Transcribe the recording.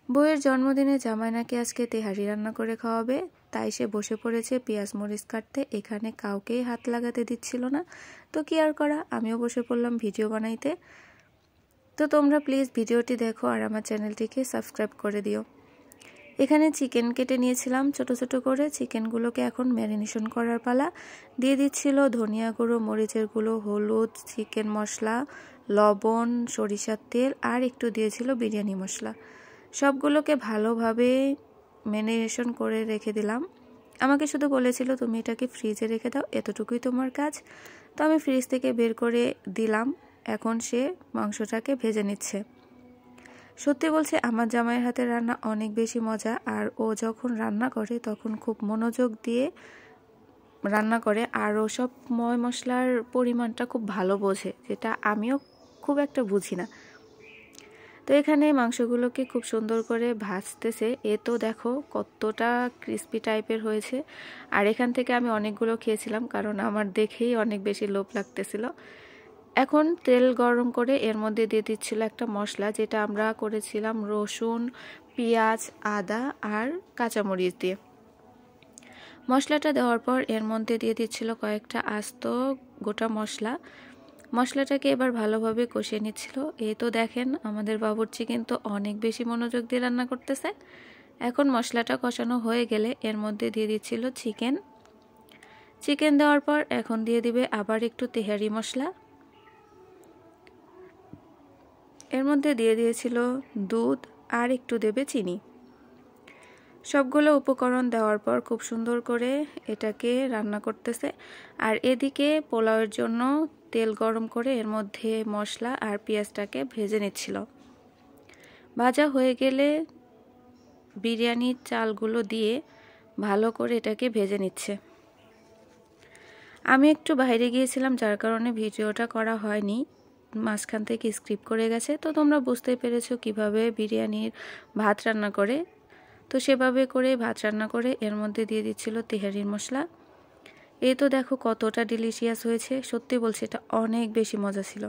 বউয়ের জন্মদিনে জামাই নাকি আজকে তেহারি রান্না করে খাওয়াবে, তাই সে বসে পড়েছে পেঁয়াজ মরিচ কাটতে। এখানে কাউকেই হাত লাগাতে দিচ্ছিল না, তো কি আর করা, আমিও বসে পড়লাম ভিডিও বানাইতে। তো তোমরা প্লিজ ভিডিওটি দেখো আর আমার চ্যানেলটিকে সাবস্ক্রাইব করে দিও। এখানে চিকেন কেটে নিয়েছিলাম ছোট ছোট করে। চিকেনগুলোকে এখন ম্যারিনেশন করার পালা। দিয়ে দিচ্ছিল ধনিয়া গুঁড়ো, মরিচের গুঁড়ো, হলুদ, চিকেন মশলা, লবণ, সরিষার তেল আর একটু দিয়েছিল বিরিয়ানি মশলা। সবগুলোকে ভালোভাবে ম্যারিনেশন করে রেখে দিলাম। আমাকে শুধু বলেছিল তুমি এটাকে ফ্রিজে রেখে দাও, এতটুকুই তোমার কাজ। তো আমি ফ্রিজ থেকে বের করে দিলাম। এখন সে মাংসটাকে ভেজে নিচ্ছে। সত্যি বলছে আমার জামাইয়ের হাতের রান্না অনেক বেশি মজা, আর ও যখন রান্না করে তখন খুব মনোযোগ দিয়ে রান্না করে, আর ও সব ময় মশলার পরিমাণটা খুব ভালো বোঝে, যেটা আমিও খুব একটা বুঝি না। তো এখানে মাংসগুলোকে খুব সুন্দর করে ভাজতেছে। এ তো দেখো কতটা ক্রিস্পি টাইপের হয়েছে। আর এখান থেকে আমি অনেকগুলো খেয়েছিলাম, কারণ আমার দেখেই অনেক বেশি লোভ লাগতেছিল। এখন তেল গরম করে এর মধ্যে দিয়ে দিচ্ছিল একটা মশলা, যেটা আমরা করেছিলাম রসুন, পেঁয়াজ, আদা আর কাঁচামরিচ দিয়ে। মশলাটা দেওয়ার পর এর মধ্যে দিয়ে দিচ্ছিল কয়েকটা আস্ত গোটা মশলা। মশলাটাকে এবার ভালোভাবে কষিয়ে নিচ্ছিল। এই তো দেখেন আমাদের বাবুর্চি কিন্তু অনেক বেশি মনোযোগ দিয়ে রান্না করতেছে। এখন মশলাটা কষানো হয়ে গেলে এর মধ্যে দিয়ে দিচ্ছিল চিকেন দেওয়ার পর এখন দিয়ে দিবে আবার একটু তেহারি মশলা। এর মধ্যে দিয়ে দিয়েছিল দুধ আর একটু দেবে চিনি। সবগুলো উপকরণ দেওয়ার পর খুব সুন্দর করে এটাকে রান্না করতেছে। আর এদিকে পোলাওয়ের জন্য তেল গরম করে এর মধ্যে মশলা আর পেঁয়াজটাকে ভেজে নিচ্ছিল। ভাজা হয়ে গেলে বিরিয়ানির চালগুলো দিয়ে ভালো করে এটাকে ভেজে নিচ্ছে। আমি একটু বাইরে গিয়েছিলাম, যার কারণে ভিডিওটা করা হয়নি, মাঝখান থেকে স্কিপ করে গেছে। তো তোমরা বুঝতেই পেরেছো কিভাবে বিরিয়ানির ভাত রান্না করে। তো সেভাবে করে ভাত রান্না করে এর মধ্যে দিয়ে দিচ্ছিল তেহারির মশলা। এই তো দেখো কতটা ডিলিশিয়াস হয়েছে, সত্যি বলছি এটা অনেক বেশি মজা ছিল।